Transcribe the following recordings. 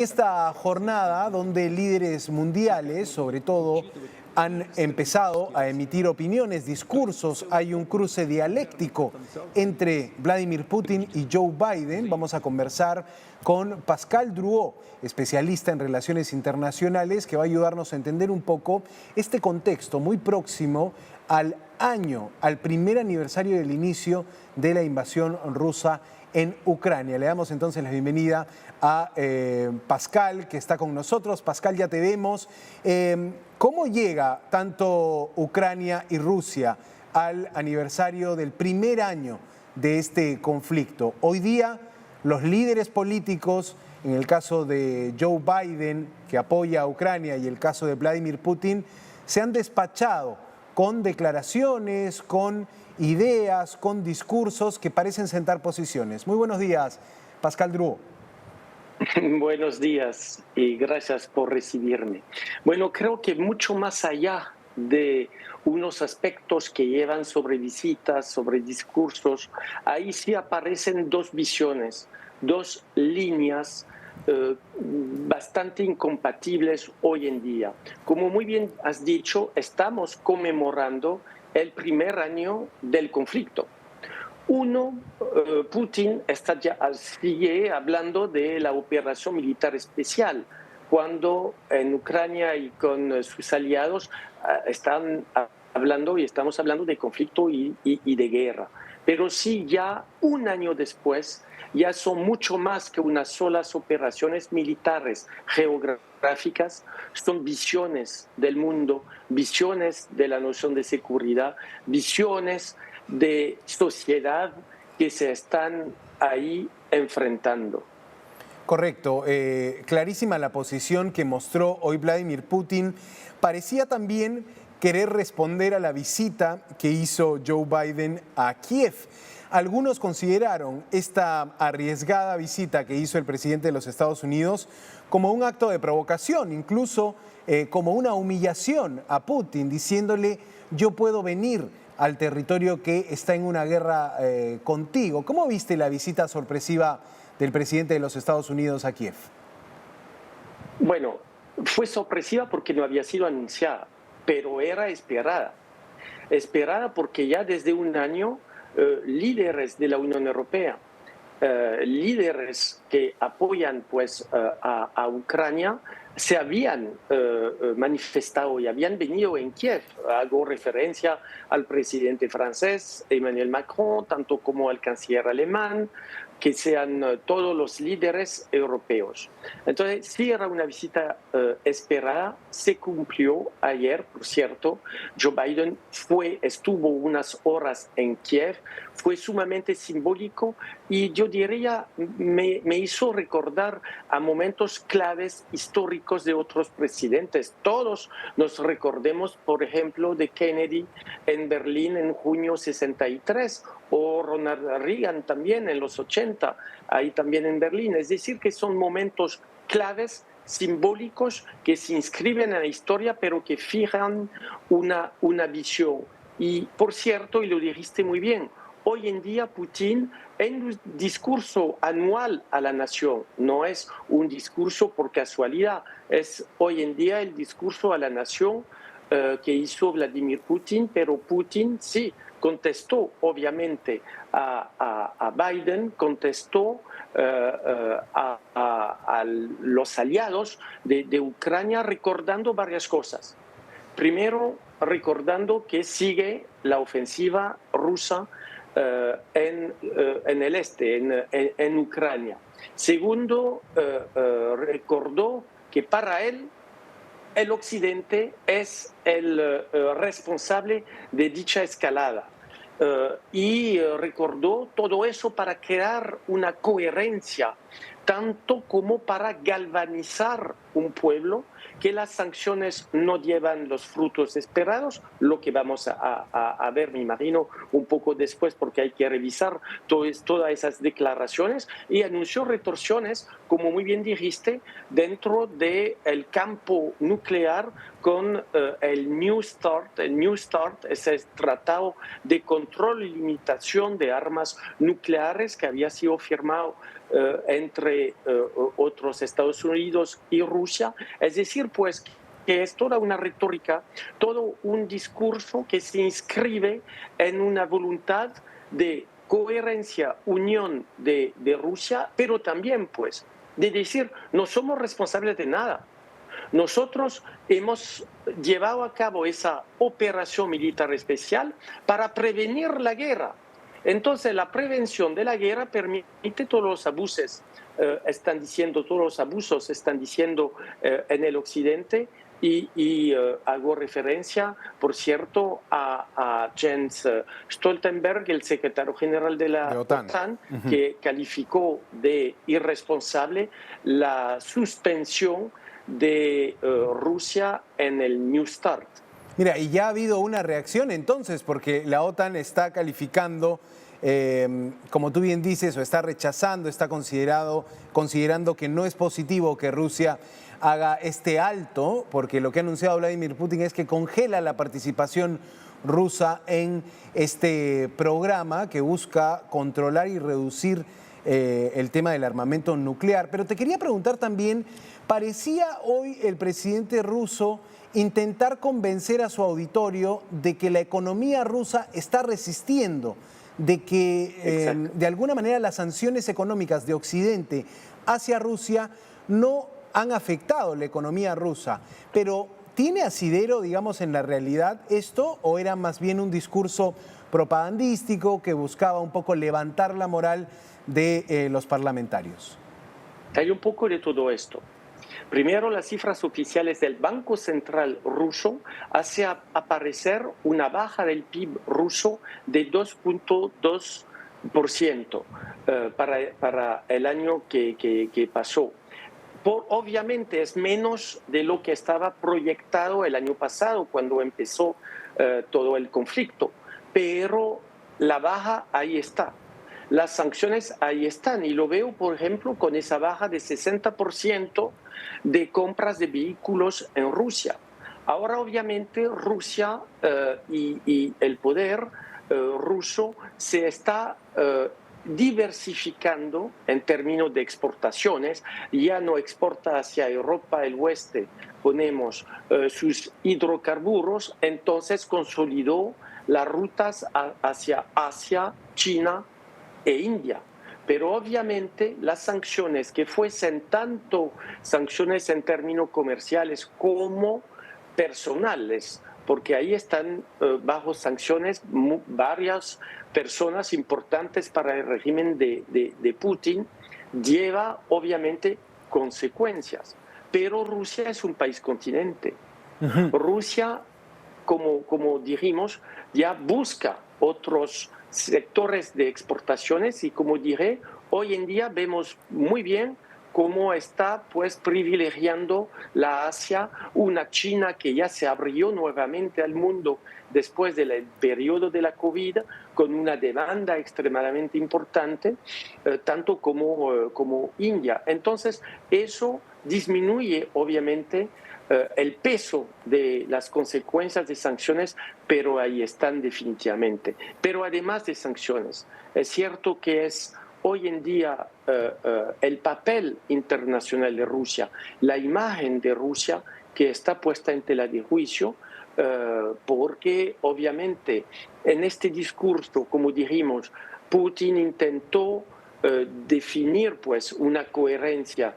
Esta jornada donde líderes mundiales, sobre todo, han empezado a emitir opiniones, discursos, hay un cruce dialéctico entre Vladimir Putin y Joe Biden. Vamos a conversar con Pascal Drouot, especialista en relaciones internacionales, que va a ayudarnos a entender un poco este contexto muy próximo al primer aniversario del inicio de la invasión rusa en Ucrania. Le damos entonces la bienvenida a Pascal, que está con nosotros. Pascal, ya te vemos. ¿Cómo llega tanto Ucrania y Rusia al aniversario del primer año de este conflicto? Hoy día, los líderes políticos, en el caso de Joe Biden, que apoya a Ucrania, y el caso de Vladimir Putin, se han despachado con declaraciones, con ideas, con discursos que parecen sentar posiciones. Muy buenos días, Pascal Drouot. Buenos días y gracias por recibirme. Bueno, creo que mucho más allá de unos aspectos que llevan sobre visitas, sobre discursos, ahí sí aparecen dos visiones, dos líneas bastante incompatibles hoy en día. Como muy bien has dicho, estamos conmemorando el primer año del conflicto. Putin sigue hablando de la operación militar especial, cuando en Ucrania y con sus aliados están hablando y estamos hablando de conflicto y de guerra. Pero sí, ya un año después, ya son mucho más que unas solas operaciones militares geográficas, son visiones del mundo, visiones de la noción de seguridad, visiones de sociedad que se están ahí enfrentando. Correcto, clarísima la posición que mostró hoy Vladimir Putin. Parecía también querer responder a la visita que hizo Joe Biden a Kiev. Algunos consideraron esta arriesgada visita que hizo el presidente de los Estados Unidos como un acto de provocación, incluso como una humillación a Putin, diciéndole: yo puedo venir al territorio que está en una guerra contigo. ¿Cómo viste la visita sorpresiva del presidente de los Estados Unidos a Kiev? Bueno, fue sorpresiva porque no había sido anunciada, pero era esperada. Esperada porque ya desde un año líderes de la Unión Europea, líderes que apoyan pues, a Ucrania, se habían manifestado y habían venido en Kiev. Hago referencia al presidente francés, Emmanuel Macron, tanto como al canciller alemán, que sean todos los líderes europeos. Entonces, sí era una visita esperada, se cumplió ayer, por cierto. Joe Biden estuvo unas horas en Kiev, fue sumamente simbólico y yo diría, me hizo recordar a momentos claves históricos de otros presidentes. Todos nos recordemos, por ejemplo, de Kennedy en Berlín en junio 63, o Ronald Reagan también en los 80, ahí también en Berlín. Es decir, que son momentos claves, simbólicos, que se inscriben en la historia, pero que fijan una visión. Y, por cierto, y lo dijiste muy bien, hoy en día Putin, en un discurso anual a la nación, no es un discurso por casualidad, es hoy en día el discurso a la nación que hizo Vladimir Putin, pero Putin sí contestó obviamente a Biden, contestó a los aliados de Ucrania, recordando varias cosas. Primero, recordando que sigue la ofensiva rusa en el este, en Ucrania. Segundo, recordó que para él el Occidente es el responsable de dicha escalada. Y recordó todo eso para crear una coherencia, tanto como para galvanizar un pueblo, que las sanciones no llevan los frutos esperados, lo que vamos a ver, me imagino, un poco después, porque hay que revisar todas esas declaraciones, y anunció retorsiones, como muy bien dijiste, dentro del campo nuclear con el New START. El New START es el Tratado de Control y Limitación de Armas Nucleares que había sido firmado entre otros Estados Unidos y Rusia. Es decir, pues que es toda una retórica, todo un discurso que se inscribe en una voluntad de coherencia, unión de Rusia, pero también pues de decir, no somos responsables de nada. Nosotros hemos llevado a cabo esa operación militar especial para prevenir la guerra. Entonces, la prevención de la guerra permite todos los abusos, todos los abusos están diciendo en el occidente, y hago referencia, por cierto, a Jens Stoltenberg, el secretario general de la OTAN, que calificó de irresponsable la suspensión de Rusia en el New START. Mira, y ya ha habido una reacción entonces, porque la OTAN está calificando, como tú bien dices, o está rechazando, está considerando que no es positivo que Rusia haga este alto, porque lo que ha anunciado Vladimir Putin es que congela la participación rusa en este programa que busca controlar y reducir el tema del armamento nuclear. Pero te quería preguntar también, parecía hoy el presidente ruso intentar convencer a su auditorio de que la economía rusa está resistiendo, de que de alguna manera las sanciones económicas de Occidente hacia Rusia no han afectado la economía rusa. Pero ¿tiene asidero, digamos, en la realidad esto, o era más bien un discurso propagandístico que buscaba un poco levantar la moral de los parlamentarios? Hay un poco de todo esto. Primero, las cifras oficiales del Banco Central ruso hace aparecer una baja del PIB ruso de 2.2% para el año que pasó. Obviamente es menos de lo que estaba proyectado el año pasado cuando empezó todo el conflicto, pero la baja ahí está. Las sanciones ahí están, y lo veo, por ejemplo, con esa baja de 60% de compras de vehículos en Rusia. Ahora, obviamente, Rusia y el poder ruso se está diversificando en términos de exportaciones. Ya no exporta hacia Europa del Oeste, ponemos sus hidrocarburos, entonces consolidó las rutas hacia Asia, China e India. Pero obviamente las sanciones que fuesen tanto sanciones en términos comerciales como personales, porque ahí están bajo sanciones varias personas importantes para el régimen de Putin, lleva obviamente consecuencias. Pero Rusia es un país continente. Rusia, como dijimos, ya busca otros sectores de exportaciones, y como dije, hoy en día vemos muy bien cómo está pues privilegiando la Asia, una China que ya se abrió nuevamente al mundo después del periodo de la COVID, con una demanda extremadamente importante, tanto como India. Entonces, eso disminuye obviamente el peso de las consecuencias de sanciones, pero ahí están definitivamente. Pero además de sanciones, es cierto que es hoy en día el papel internacional de Rusia, la imagen de Rusia que está puesta en tela de juicio, porque obviamente en este discurso, como dijimos, Putin intentó definir pues una coherencia,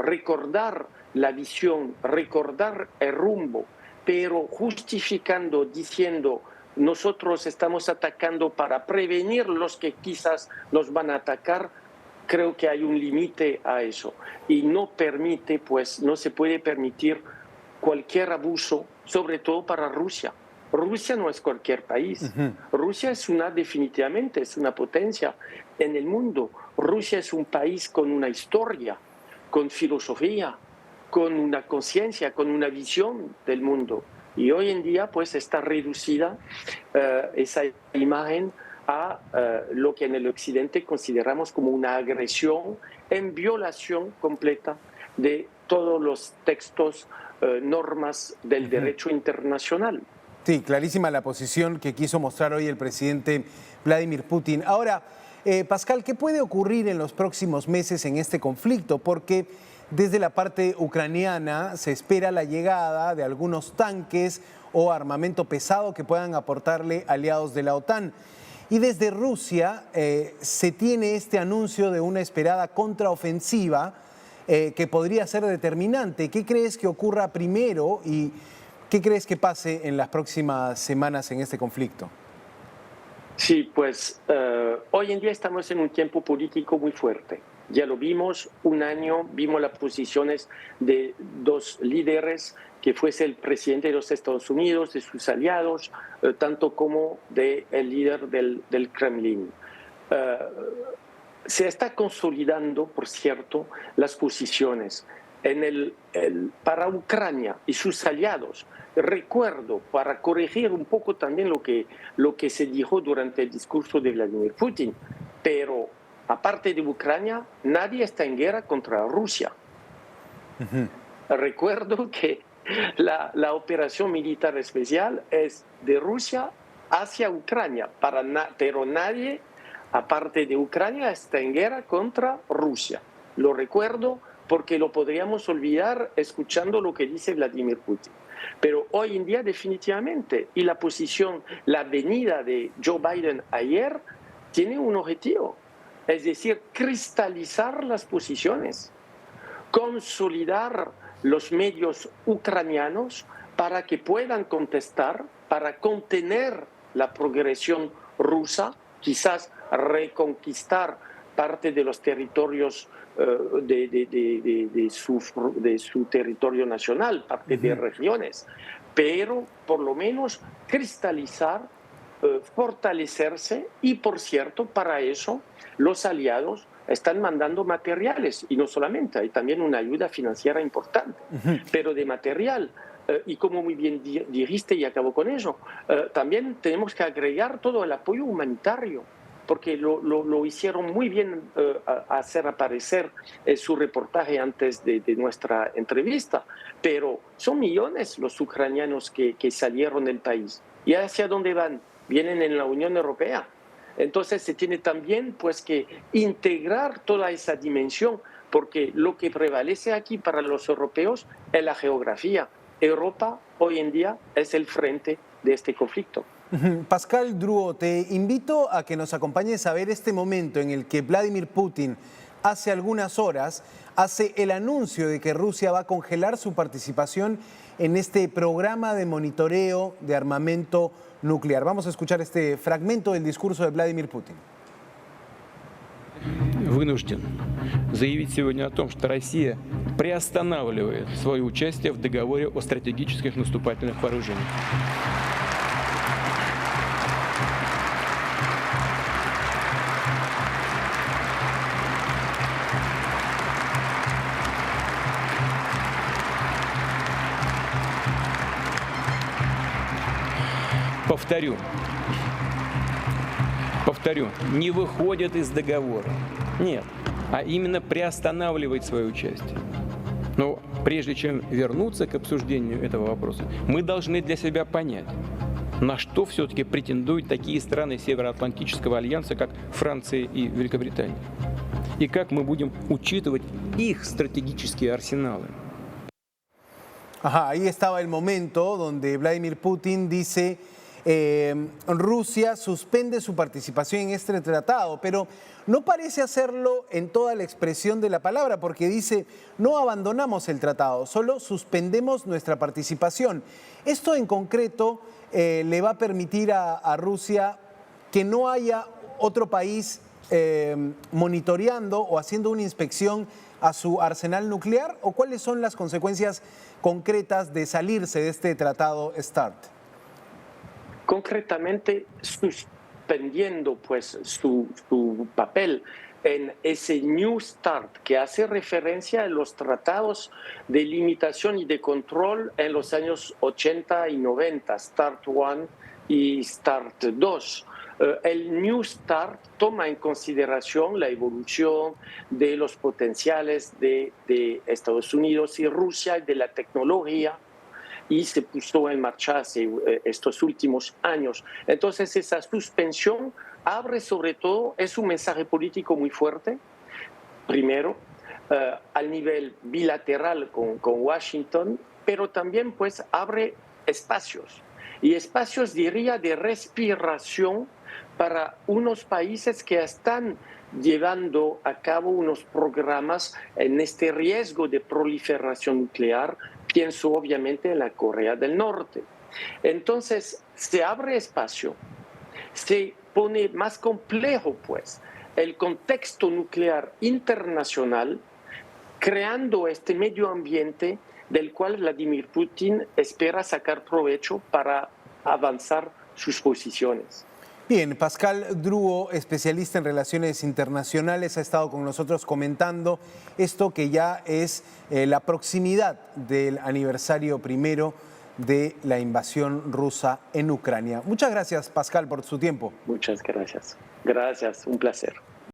recordar la visión, recordar el rumbo, pero justificando, diciendo, nosotros estamos atacando para prevenir los que quizás nos van a atacar. Creo que hay un límite a eso, y no permite, pues no se puede permitir cualquier abuso, sobre todo para Rusia. Rusia no es cualquier país. Rusia es definitivamente es una potencia en el mundo. Rusia es un país con una historia, con filosofía, con una conciencia, con una visión del mundo. Y hoy en día pues está reducida esa imagen a lo que en el occidente consideramos como una agresión en violación completa de todos los textos, normas del derecho internacional. Sí, clarísima la posición que quiso mostrar hoy el presidente Vladimir Putin. Ahora, Pascal, ¿qué puede ocurrir en los próximos meses en este conflicto? Porque desde la parte ucraniana se espera la llegada de algunos tanques o armamento pesado que puedan aportarle aliados de la OTAN. Y desde Rusia se tiene este anuncio de una esperada contraofensiva que podría ser determinante. ¿Qué crees que ocurra primero y qué crees que pase en las próximas semanas en este conflicto? Sí, pues hoy en día estamos en un tiempo político muy fuerte. Ya lo vimos, un año vimos las posiciones de dos líderes, que fuese el presidente de los Estados Unidos, de sus aliados, tanto como del líder del Kremlin. Se está consolidando, por cierto, las posiciones para Ucrania y sus aliados. Recuerdo, para corregir un poco también lo que se dijo durante el discurso de Vladimir Putin, pero aparte de Ucrania, nadie está en guerra contra Rusia. Recuerdo que la operación militar especial es de Rusia hacia Ucrania, pero nadie, aparte de Ucrania, está en guerra contra Rusia. Lo recuerdo porque lo podríamos olvidar escuchando lo que dice Vladimir Putin. Pero hoy en día definitivamente, y la venida de Joe Biden ayer tiene un objetivo, es decir, cristalizar las posiciones, consolidar los medios ucranianos para que puedan contestar, para contener la progresión rusa, quizás reconquistar parte de los territorios de su territorio nacional, parte de regiones, pero por lo menos cristalizar, fortalecerse y, por cierto, para eso los aliados están mandando materiales y no solamente, hay también una ayuda financiera importante, pero de material. Y como muy bien dijiste y acabo con eso, también tenemos que agregar todo el apoyo humanitario, porque lo hicieron muy bien hacer aparecer su reportaje antes de nuestra entrevista, pero son millones los ucranianos que salieron del país. ¿Y hacia dónde van? Vienen en la Unión Europea. Entonces se tiene también pues que integrar toda esa dimensión, porque lo que prevalece aquí para los europeos es la geografía. Europa hoy en día es el frente de este conflicto. Pascal Drouot, te invito a que nos acompañes a ver este momento en el que Vladimir Putin hace algunas horas hace el anuncio de que Rusia va a congelar su participación en este programa de monitoreo de armamento nuclear. Vamos a escuchar este fragmento del discurso de Vladimir Putin. Вынужден заявить сегодня о том, что Россия приостанавливает свое участие в договоре о стратегических наступательных вооружениях. Повторю, не выходит из договора. Нет, а именно приостанавливает свое участие. Но прежде чем вернуться к обсуждению этого вопроса, мы должны для себя понять, на что все-таки претендуют такие страны Североатлантического альянса, как Франция и Великобритания. И как мы будем учитывать их стратегические арсеналы. Ahí estaba el momento donde Vladimir Putin dice Rusia suspende su participación en este tratado, pero no parece hacerlo en toda la expresión de la palabra, porque dice no abandonamos el tratado, solo suspendemos nuestra participación. Esto en concreto le va a permitir a Rusia que no haya otro país monitoreando o haciendo una inspección a su arsenal nuclear, ¿o cuáles son las consecuencias concretas de salirse de este tratado START? Concretamente, suspendiendo pues su papel en ese New START que hace referencia a los tratados de limitación y de control en los años 80 y 90, START 1 y START 2. El New START toma en consideración la evolución de los potenciales de Estados Unidos y Rusia, de la tecnología, y se puso en marcha hace estos últimos años. Entonces esa suspensión abre sobre todo, es un mensaje político muy fuerte, primero, al nivel bilateral con Washington, pero también pues abre espacios, y espacios diría de respiración para unos países que están llevando a cabo unos programas en este riesgo de proliferación nuclear. Pienso obviamente en la Corea del Norte. Entonces, se abre espacio, se pone más complejo, pues, el contexto nuclear internacional, creando este medio ambiente del cual Vladimir Putin espera sacar provecho para avanzar sus posiciones. Bien, Pascal Druo, especialista en relaciones internacionales, ha estado con nosotros comentando esto que ya es la proximidad del aniversario primero de la invasión rusa en Ucrania. Muchas gracias, Pascal, por su tiempo. Muchas gracias. Gracias, un placer.